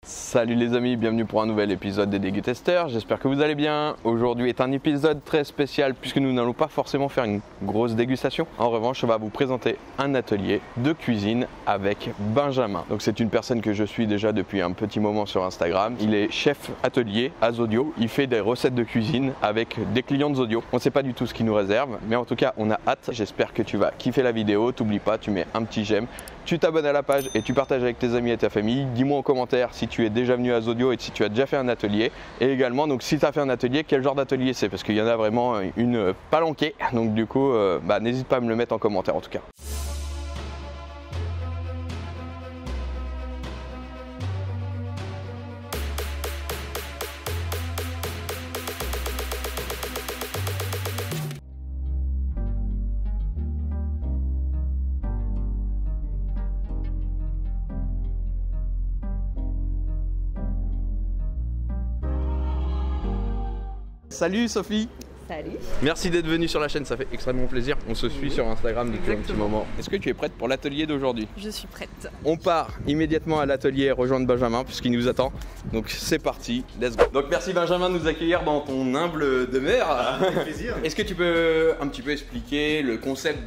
Salut les amis, bienvenue pour un nouvel épisode des Dégusteurs, j'espère que vous allez bien. Aujourd'hui est un épisode très spécial puisque nous n'allons pas forcément faire une grosse dégustation. En revanche, on va vous présenter un atelier de cuisine avec Benjamin. Donc c'est une personne que je suis déjà depuis un petit moment sur Instagram. Il est chef atelier à Zodio, il fait des recettes de cuisine avec des clients de Zodio. On ne sait pas du tout ce qu'il nous réserve, mais en tout cas on a hâte. J'espère que tu vas kiffer la vidéo, t'oublies pas, tu mets un petit j'aime. Tu t'abonnes à la page et tu partages avec tes amis et ta famille. Dis-moi en commentaire si tu es déjà venu à Zodio et si tu as déjà fait un atelier. Et également, donc si tu as fait un atelier, quel genre d'atelier c'est? Parce qu'il y en a vraiment une palanquée. Donc du coup, n'hésite pas à me le mettre en commentaire en tout cas. Salut Sophie! Salut! Merci d'être venue sur la chaîne, ça fait extrêmement plaisir. On se suit sur Instagram depuis un petit moment. Est-ce que tu es prête pour l'atelier d'aujourd'hui? Je suis prête. On part immédiatement à l'atelier rejoindre Benjamin puisqu'il nous attend. Donc c'est parti, let's go. Donc merci Benjamin de nous accueillir dans ton humble demeure. Avec plaisir. Est-ce que tu peux un petit peu expliquer le concept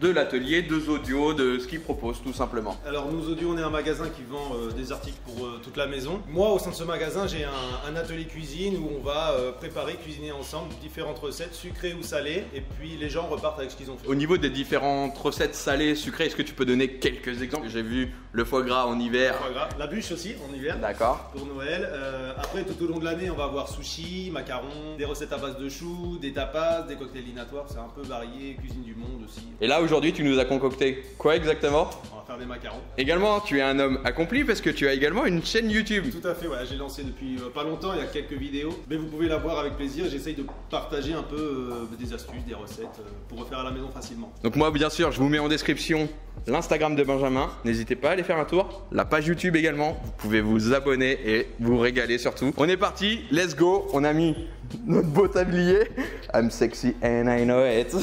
de l'atelier, de Zodio, de ce qu'il propose tout simplement? Alors nous Zodio, on est un magasin qui vend des articles pour toute la maison. Moi au sein de ce magasin j'ai un atelier cuisine où on va préparer, cuisiner ensemble différentes recettes sucrées ou salées et puis les gens repartent avec ce qu'ils ont fait. Au niveau des différentes recettes salées, sucrées, est-ce que tu peux donner quelques exemples? J'ai vu le foie gras en hiver. Foie gras, la bûche aussi en hiver. D'accord. Pour Noël. Après tout au long de l'année on va avoir sushi, macarons, des recettes à base de choux, des tapas, des cocktails linatoires, c'est un peu varié, cuisine du monde aussi. Et là aujourd'hui tu nous as concocté quoi exactement? On va faire des macarons. Également tu es un homme accompli parce que tu as également une chaîne YouTube. Tout à fait, ouais, j'ai lancé depuis pas longtemps, il y a quelques vidéos, mais vous pouvez la voir avec plaisir. J'essaye de partager un peu des astuces, des recettes pour refaire à la maison facilement. Donc moi bien sûr je vous mets en description l'Instagram de Benjamin, n'hésitez pas à aller faire un tour, la page YouTube également, vous pouvez vous abonner et vous régaler surtout. On est parti, let's go, on a mis notre beau tablier, I'm sexy and I know it.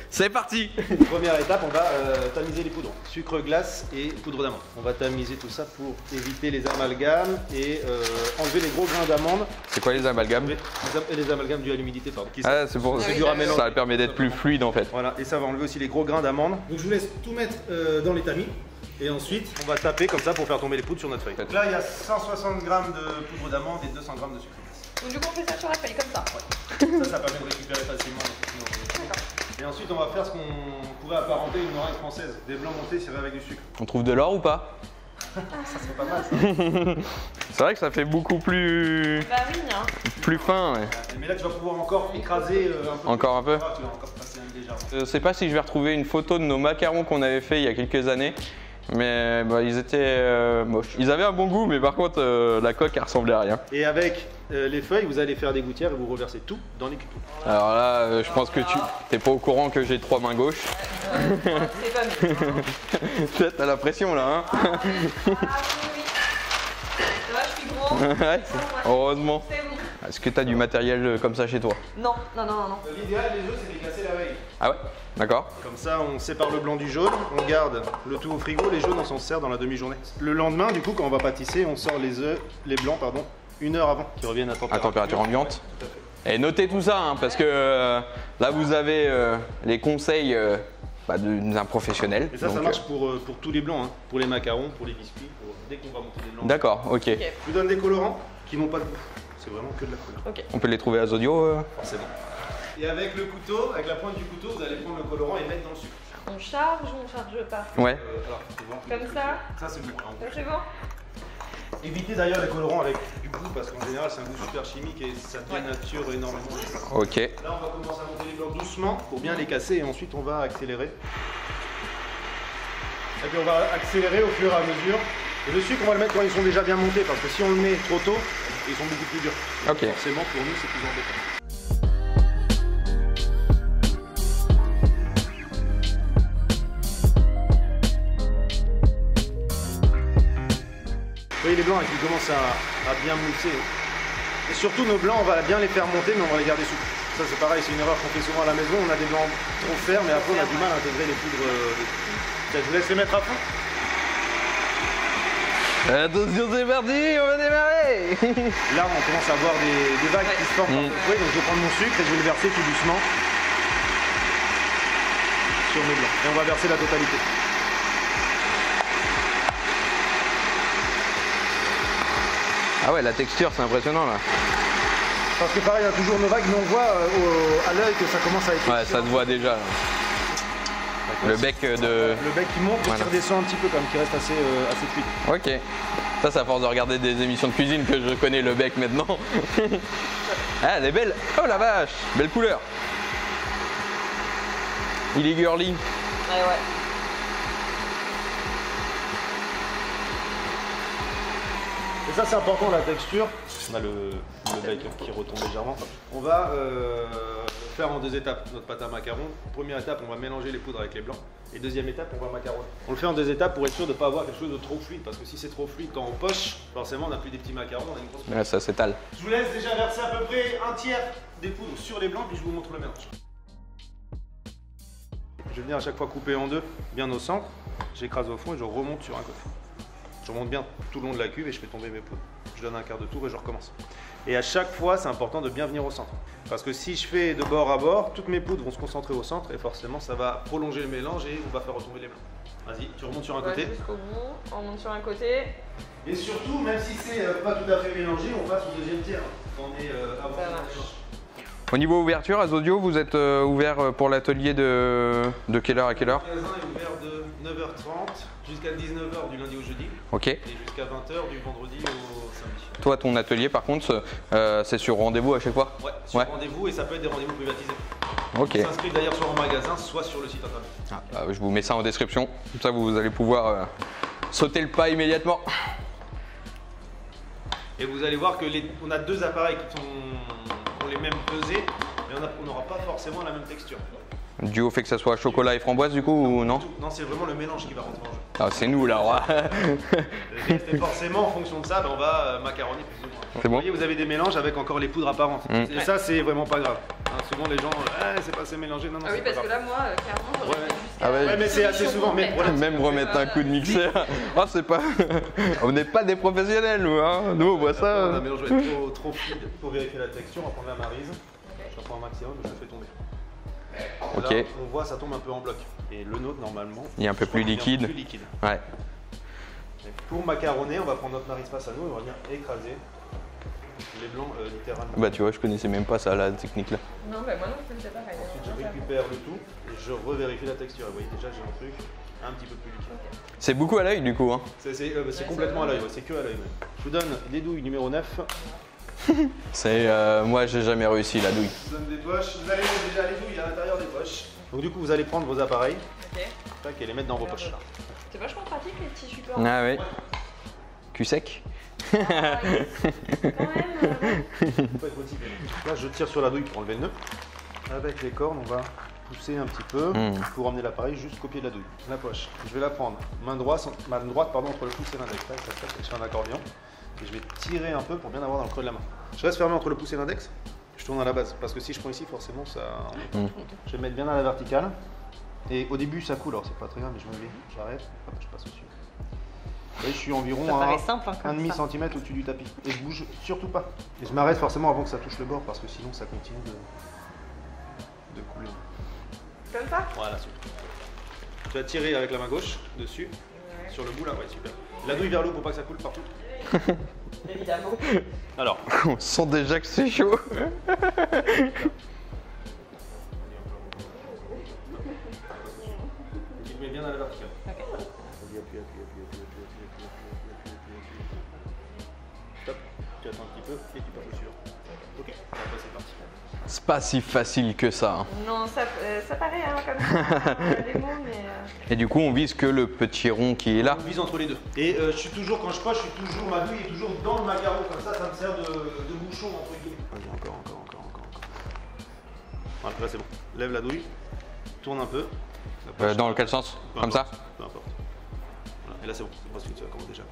C'est parti. Première étape, on va tamiser les poudres, sucre glace et poudre d'amande. On va tamiser tout ça pour éviter les amalgames et enlever les gros grains d'amande. C'est quoi les amalgames? Et les amalgames dus à l'humidité, pardon. Ah c'est pour C'est dur à mélanger. Ça permet d'être plus fluide en fait. Voilà, et ça va enlever aussi les gros grains d'amande. Donc je vous laisse tout mettre dans les tamis. Et ensuite, on va taper comme ça pour faire tomber les poudres sur notre feuille. Donc là, il y a 160 g de poudre d'amande et 200 g de sucre glace. Donc du coup on fait ça sur la feuille comme ça. Ouais. Ça permet de récupérer facilement. Et ensuite, on va faire ce qu'on pourrait apparenter une meringue française. Des blancs montés servis avec du sucre. On trouve de l'or ou pas? Ça serait pas mal ça. C'est vrai que ça fait beaucoup plus... Bah oui, hein. plus fin. Ouais. Mais là, tu vas pouvoir encore écraser un peu. Encore un peu? Tu vas encore passer un légère. Je sais pas si je vais retrouver une photo de nos macarons qu'on avait fait il y a quelques années. Mais ils étaient moches. Ils avaient un bon goût, mais par contre la coque elle ressemblait à rien. Et avec les feuilles, vous allez faire des gouttières et vous reversez tout dans les cucuts. Alors là, je pense que tu t'es pas au courant que j'ai 3 mains gauches. C'est pas mieux. Peut-être t'as la pression là, hein. Ah oui, oui. Ça va, je suis gros. Ouais, heureusement. C'est bon. Est-ce que t'as du matériel comme ça chez toi? Non, non, non, non. L'idéal des œufs, c'est de les casser la veille. Ah ouais? D'accord. Comme ça, on sépare le blanc du jaune, on garde le tout au frigo, les jaunes on s'en sert dans la demi-journée. Le lendemain, du coup, quand on va pâtisser, on sort les œufs, les blancs, pardon, 1 heure avant, qui reviennent à température ambiante. Tout à fait. Et notez tout ça, hein, parce que là vous avez les conseils d'un professionnel. Et ça, Donc, ça marche pour tous les blancs, hein, pour les macarons, pour les biscuits, dès qu'on va monter les blancs. D'accord, ok. Je vous donne des colorants qui n'ont pas de goût, c'est vraiment que de la couleur. Ok. On peut les trouver à Zodio Forcément. Et avec le couteau, avec la pointe du couteau, vous allez prendre le colorant et mettre dans le sucre. On charge ou on charge pas? Ouais. Alors, faut voir. Comme ça? Ça, c'est bon. Ça c'est bon? Évitez d'ailleurs les colorants avec du goût parce qu'en général c'est un goût super chimique et ça dénature énormément. Ok. Là on va commencer à monter les blancs doucement pour bien les casser et ensuite on va accélérer. Et puis on va accélérer au fur et à mesure. Et le sucre on va le mettre quand ils sont déjà bien montés parce que si on le met trop tôt, ils sont beaucoup plus durs. Ok. Forcément pour nous c'est plus embêtant. Vous voyez les blancs qui commencent à bien mousser. Et surtout nos blancs, on va bien les faire monter, mais on va les garder souples. Ça c'est pareil, c'est une erreur qu'on fait souvent à la maison. On a des blancs trop fermes, mais après on a du mal à intégrer les poudres. Tiens, je vous laisse les mettre à fond. Attention, c'est parti, on va démarrer. Là, on commence à voir des vagues qui se forment. Oui, donc je vais prendre mon sucre et je vais le verser tout doucement sur mes blancs. Et on va verser la totalité. Ah ouais, la texture, c'est impressionnant là. Parce que pareil, il y a toujours nos vagues, mais on voit à l'œil que ça commence à être. Ouais, ça se voit déjà. Là. Le bec de... Le bec qui monte et voilà. qui redescend un petit peu, comme qui reste assez fluide. Ok. Ça, c'est à force de regarder des émissions de cuisine que je connais le bec maintenant. Ah, elle est belle. Oh la vache, belle couleur. Il est girly. Ouais, ouais. Et ça, c'est important, la texture. On a le bec qui retombe légèrement. On va le faire en 2 étapes, notre pâte à macarons. Première étape, on va mélanger les poudres avec les blancs. Et deuxième étape, on va macaronner. On le fait en 2 étapes pour être sûr de ne pas avoir quelque chose de trop fluide. Parce que si c'est trop fluide, quand on poche, forcément, on n'a plus des petits macarons, on a une grosse poudre. Ouais, ça s'étale. Je vous laisse déjà verser à peu près 1/3 des poudres sur les blancs, puis je vous montre le mélange. Je vais venir à chaque fois couper en 2, bien au centre. J'écrase au fond et je remonte sur un côté. Je remonte bien tout le long de la cuve et je fais tomber mes poudres. Je donne un quart de tour et je recommence. Et à chaque fois, c'est important de bien venir au centre. Parce que si je fais de bord à bord, toutes mes poudres vont se concentrer au centre et forcément, ça va prolonger le mélange et on va faire retomber les blancs. Vas-y, tu remontes sur un côté. Jusqu'au bout, on monte sur un côté. Et surtout, même si c'est pas tout à fait mélangé, on passe au deuxième tiers. Quand on est avant Ça le marche. mélange. Au niveau ouverture, Azodio, vous êtes ouvert pour l'atelier de quelle heure à quelle heure? Le magasin est ouvert de 9h30 jusqu'à 19h du lundi au jeudi. Ok. Et jusqu'à 20h du vendredi au samedi. Toi, ton atelier, par contre, c'est sur rendez-vous à chaque fois? Ouais, sur Ouais. rendez-vous et ça peut être des rendez-vous privatisés. Ok. On s'inscrit d'ailleurs soit en magasin, soit sur le site internet. Ah, bah, je vous mets ça en description. Comme ça, vous allez pouvoir sauter le pas immédiatement. Et vous allez voir que on a 2 appareils qui ont les mêmes pesées, mais on n'aura pas forcément la même texture. Dû au fait que ça soit chocolat et framboise, du coup, ou non? Non, c'est vraiment le mélange qui va rentrer en jeu. Ah, c'est nous, là. Et forcément, en fonction de ça, ben, on va macaronner plus ou moins. C'est bon? Vous voyez, vous avez des mélanges avec encore les poudres apparentes. Et ça, c'est vraiment pas grave. Hein, souvent, les gens, c'est pas assez mélangé. Non, non, Ah oui, c'est pas parce que grave. là, moi, clairement, j'aurais Ouais. fait jusqu'à. Ah ouais. Ouais, mais c'est assez souvent. Mais voilà, Même remettre un coup de mixeur. Oh, c'est pas. On n'est pas des professionnels, nous, hein. Nous, on voit Un ça. mélange va être trop fluide. Pour vérifier la texture, on va prendre la maryse. J'en prends un maximum et je le fais tomber. Ok. Là, on voit, ça tombe un peu en bloc. Et le nôtre, normalement, Il est un peu je plus crois qu'il est liquide. plus liquide. Ouais. Et pour macaronner, on va prendre notre maryse face à nous et on va venir écraser les blancs littéralement. Bah, tu vois, je connaissais même pas ça, la technique là. Non, bah moi non, je faisais pareil. Ensuite, je récupère le tout et je revérifie la texture. Vous voyez, déjà, j'ai un truc un petit peu plus liquide. C'est beaucoup à l'œil, du coup, hein. C'est complètement à l'œil, ouais, c'est que à l'œil. Ouais. Je vous donne les douilles numéro 9. C'est. Moi, j'ai jamais réussi la douille. Je vous donne des poches. Vous allez mettre déjà les douilles à l'intérieur des poches. Donc, du coup, vous allez prendre vos appareils Ok. tac, et les mettre dans vos poches. C'est vachement pratique les petits supports. Ah, ouais. Cul sec. Ah, quand même. Faut pas être motivé. Là, je tire sur la douille pour enlever le nœud. Avec les cornes, on va pousser un petit peu pour emmener l'appareil jusqu'au pied de la douille. La poche, je vais la prendre main droite entre le pouce et l'index. Tac, tac, tac, je fais un accordion. Et je vais tirer un peu pour bien avoir dans le creux de la main. Je reste fermé entre le pouce et l'index. Je tourne à la base parce que si je prends ici, forcément, ça. Je vais me mettre bien à la verticale. Et au début, ça coule, alors c'est pas très grave, mais je me mets, j'arrête, hop, je passe au-dessus. Vous voyez, je suis environ Ça à paraît simple, hein, comme 1,5 ça. centimètre au-dessus du tapis. Et je bouge surtout pas. Et je m'arrête forcément avant que ça touche le bord parce que sinon ça continue de couler. Comme ça. Voilà, super. Tu vas tirer avec la main gauche dessus, sur le bout là, ouais, super. La douille vers l'eau pour pas que ça coule partout. Évidemment. Alors, On sent déjà que c'est chaud. tu te mets bien à la verticale. Ok. Appuie. Stop, tu attends un petit peu et tu passes dessus. Ok, après c'est parti. C'est pas si facile que ça. Hein. Non, ça paraît hein, comme ça, les mots, mais. Et du coup, on vise que le petit rond qui est là. On vise entre les deux. Et je suis toujours, quand je poche, ma douille est toujours dans le macaron, comme ça me sert de bouchon entre guillemets. Vas-y, encore. Voilà, là c'est bon. Lève la douille, tourne un peu. La poche. Dans quel sens? Peu Comme ça? importe, peu importe. Voilà, et là c'est bon, c'est presque tu vas commencer déjà.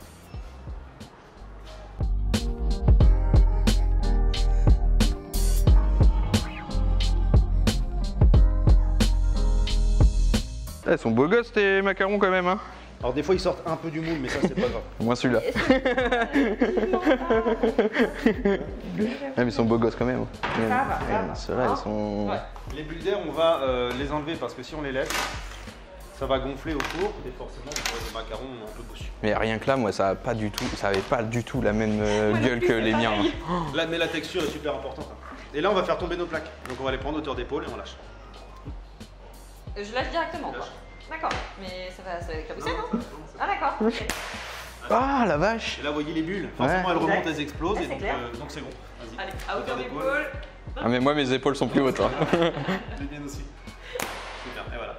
Ils sont beaux gosses tes macarons quand même, hein. Alors des fois ils sortent un peu du moule, mais ça c'est pas grave. Au moins celui-là. Même ils sont beaux gosses quand même. va. Ceux-là, ils sont... Ouais. Les bulles d'air, on va les enlever parce que si on les laisse, ça va gonfler au four et forcément on aura des macarons un peu bossus. Mais rien que là, moi, ça avait pas du tout la même gueule que les miens. Là, mais la texture est super importante. Et là on va faire tomber nos plaques. Donc on va les prendre hauteur d'épaule et on lâche. Je lâche directement, quoi. D'accord, mais ça va éclabousser, non? Ah, d'accord. Ok. Ah, la vache! Et là vous voyez les bulles, forcément elles remontent, elles explosent Ouais, et c'est clair. donc c'est bon. Vas-y. Allez, à hauteur d'épaule. Ah, mais moi, mes épaules sont plus hautes. Hein. Les miennes aussi. C'est bien, et voilà.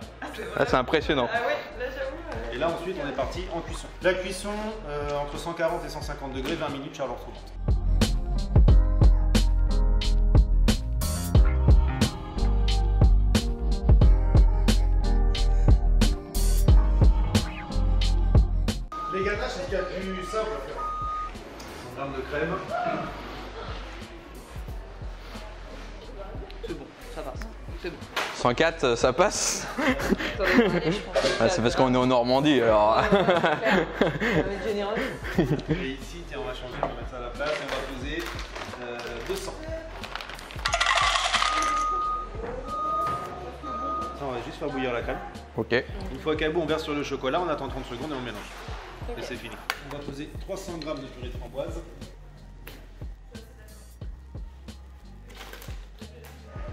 Ah, c'est impressionnant. Ah ouais, là j'avoue. Et là ensuite on est parti en cuisson. La cuisson entre 140 et 150 degrés, 20 minutes chaleur trouvante. Les ganaches, c'est ce qu'il y a de plus simple à faire. 100 grammes de crème. C'est bon, ça passe. C'est bon. 104, ça passe? T'en as parlé, je pense. Ah, c'est parce qu'on est en Normandie, alors. Ça va être généreux. Et ici, tiens, on va changer, on va mettre ça à la place et on va poser 200. Ça, on va juste faire bouillir la crème. Ok. Une fois qu'elle bout, on verse sur le chocolat, on attend 30 secondes et on mélange. Et c'est fini. On va poser 300 g de purée de framboise.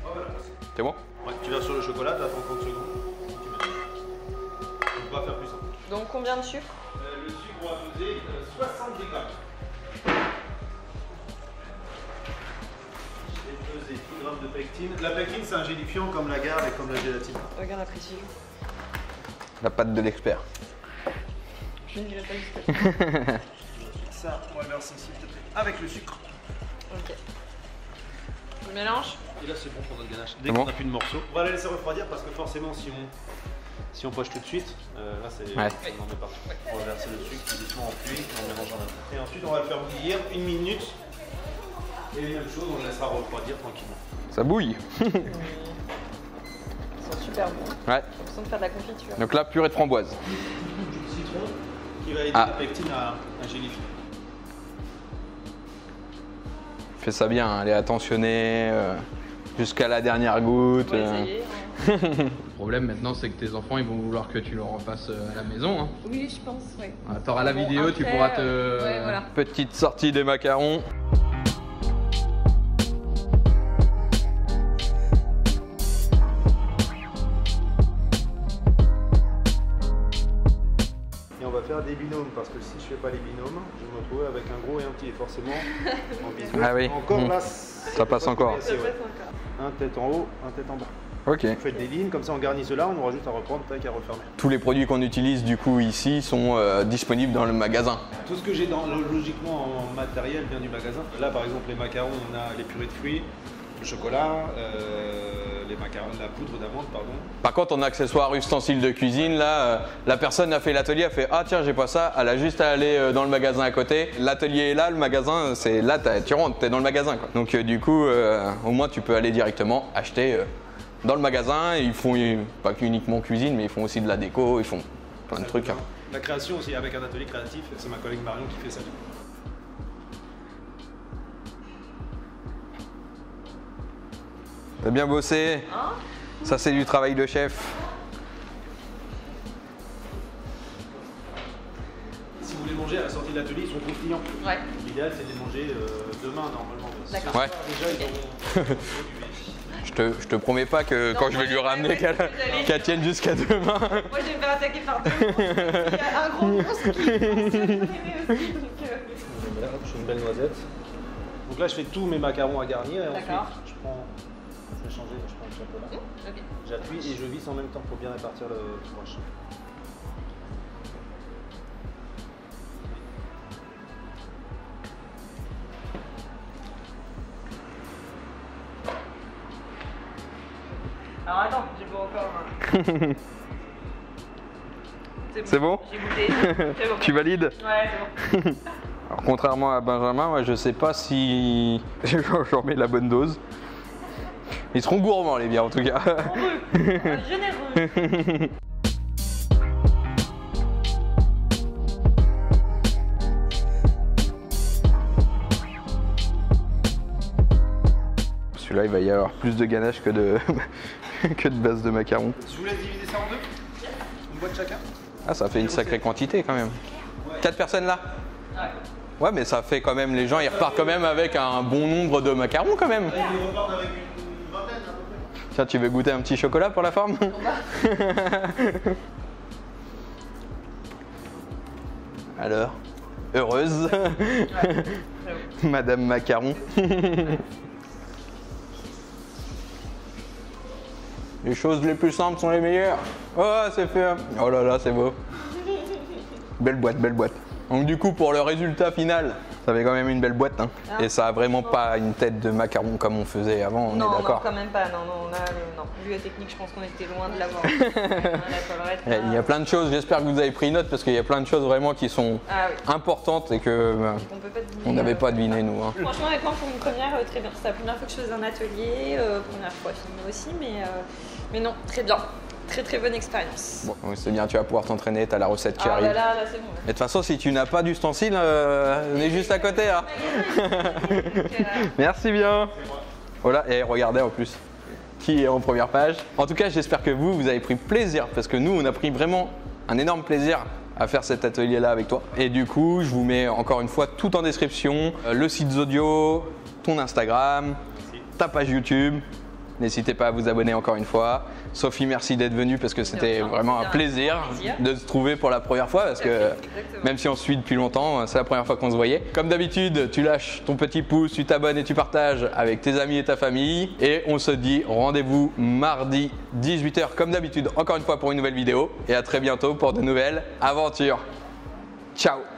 Voilà. C'est bon? Ouais, tu verses sur le chocolat, tu attends 30 secondes. Tu mélanges. On va faire plus simple. Donc combien de sucre? Le sucre, on va poser 70 grammes. Je vais peser 10 grammes de pectine. La pectine, c'est un gélifiant comme l'agar et comme la gélatine. Regarde la précision. La patte de l'expert. Je ne dirais pas jusqu'à. Ça, on va le verser ici, s'il te plaît, avec le sucre. Ok. Je mélange. Et là, c'est bon pour notre ganache. Dès C'est qu'on bon. n'a plus de morceaux. On va la laisser refroidir parce que forcément, si on poche tout de suite, là, c'est Ouais. on en met partout. On va verser le sucre doucement en pluie et on mélange en même temps. Et ensuite, on va le faire bouillir 1 minute. Et même chose, on le laissera refroidir tranquillement. Ça bouille. Ils sont super bons. Ouais. J'ai l'impression de faire de la confiture. Donc là, purée de framboise. Du citron qui va aider Ah. la pectine à gélifier. Fais ça bien, allez attentionner jusqu'à la dernière goutte. On va essayer. Le problème maintenant, c'est que tes enfants, ils vont vouloir que tu leur en fasses à la maison. Hein. Oui, je pense, oui. T'auras la Bon, vidéo, après, tu pourras te... ouais, voilà. Petite sortie des macarons. Et on va faire des binômes parce que si je fais pas les binômes, je vais me retrouver avec un gros et un petit. Et forcément, en visuel, Ah oui. encore là, Ça passe encore. C'est vrai. Un tête en haut, un tête en bas. Ok. Vous faites des lignes, comme ça on garnit cela, on aura juste à reprendre, tac, à refermer. Tous les produits qu'on utilise du coup ici sont disponibles dans le magasin. Tout ce que j'ai logiquement en matériel vient du magasin. Là par exemple les macarons, on a les purées de fruits, le chocolat, les macarons, la poudre d'amande, pardon. Par contre, en accessoires, ustensiles de cuisine, là, la personne a fait l'atelier, a fait ah tiens j'ai pas ça, elle a juste à aller dans le magasin à côté. L'atelier est là, le magasin c'est là, tu rentres, t'es dans le magasin quoi. Donc du coup, au moins tu peux aller directement acheter dans le magasin. Ils font pas uniquement cuisine, mais ils font aussi de la déco, ils font plein de trucs. Hein. La création aussi avec un atelier créatif, c'est ma collègue Marion qui fait ça. T'as bien bossé, Hein? ça c'est du travail de chef. Si vous voulez manger à la sortie de l'atelier, ils sont croustillants. Ouais. L'idéal c'est de les manger demain normalement. D'accord. Ouais. Déjà ils auront Je te promets pas que Non, quand je vais moi, lui ramener qu'elle tienne jusqu'à demain. Moi, je vais me faire attaquer par deux monstres. Il y a un gros monstre qui pense aimer aussi. Donc, Voilà, hop, je fais une belle noisette. Donc là, je fais tous mes macarons à garnir et ensuite, D'accord. je vais changer, je prends le chocolat. ok. J'appuie et je visse en même temps pour bien répartir le fromage. Alors attends, j'ai pas encore. C'est bon? J'ai goûté. C'est bon. Tu valides? Ouais, c'est bon. Alors, contrairement à Benjamin, moi je sais pas si j'en mets la bonne dose. Ils seront gourmands les biens en tout cas. Généreux. celui-là, il va y avoir plus de ganache que de, que de base de macarons. Je vous laisse diviser ça en deux. Une boîte chacun. Ah, ça fait une sacrée quantité quand même. 4 personnes là? Ouais. Ouais, mais ça fait quand même, les gens ils repartent quand même avec un bon nombre de macarons quand même. Ils repartent avec une vingtaine à peu près. Tiens, tu veux goûter un petit chocolat pour la forme? Alors, heureuse Madame Macaron. Les choses les plus simples sont les meilleures. Oh, c'est fait. Oh là là, c'est beau. Belle boîte, belle boîte. Donc du coup, pour le résultat final, ça fait quand même une belle boîte. Hein. Ah. Et ça a vraiment pas une tête de macaron comme on faisait avant, on Non, est non, d'accord. quand même pas. Non, non, non. Vu la technique, je pense qu'on était loin de l'avoir. La collerette, là. Il y a plein de choses, j'espère que vous avez pris note parce qu'il y a plein de choses vraiment qui sont Ah oui. importantes et que On peut pas deviner. on n'avait pas deviné nous. Hein. Franchement, honnêtement, pour une première, très bien. C'est la première fois que je faisais un atelier, première fois filmé aussi, mais non, très bien. Très très bonne expérience. Bon, c'est bien, tu vas pouvoir t'entraîner, t'as la recette qui Ah arrive. là, c'est bon. Et de toute façon, si tu n'as pas d'ustensile, on est juste à côté. Hein. Merci bien. Voilà, et regardez en plus qui est en première page. En tout cas, j'espère que vous avez pris plaisir parce que nous, on a pris vraiment un énorme plaisir à faire cet atelier-là avec toi. Et du coup, je vous mets encore une fois tout en description, le site Zodio, ton Instagram, ta page YouTube. N'hésitez pas à vous abonner encore une fois. Sophie, merci d'être venue parce que c'était vraiment un plaisir de se trouver pour la première fois parce que même si on se suit depuis longtemps, c'est la première fois qu'on se voyait. Comme d'habitude, tu lâches ton petit pouce, tu t'abonnes et tu partages avec tes amis et ta famille. Et on se dit rendez-vous mardi 18h comme d'habitude encore une fois pour une nouvelle vidéo. Et à très bientôt pour de nouvelles aventures. Ciao!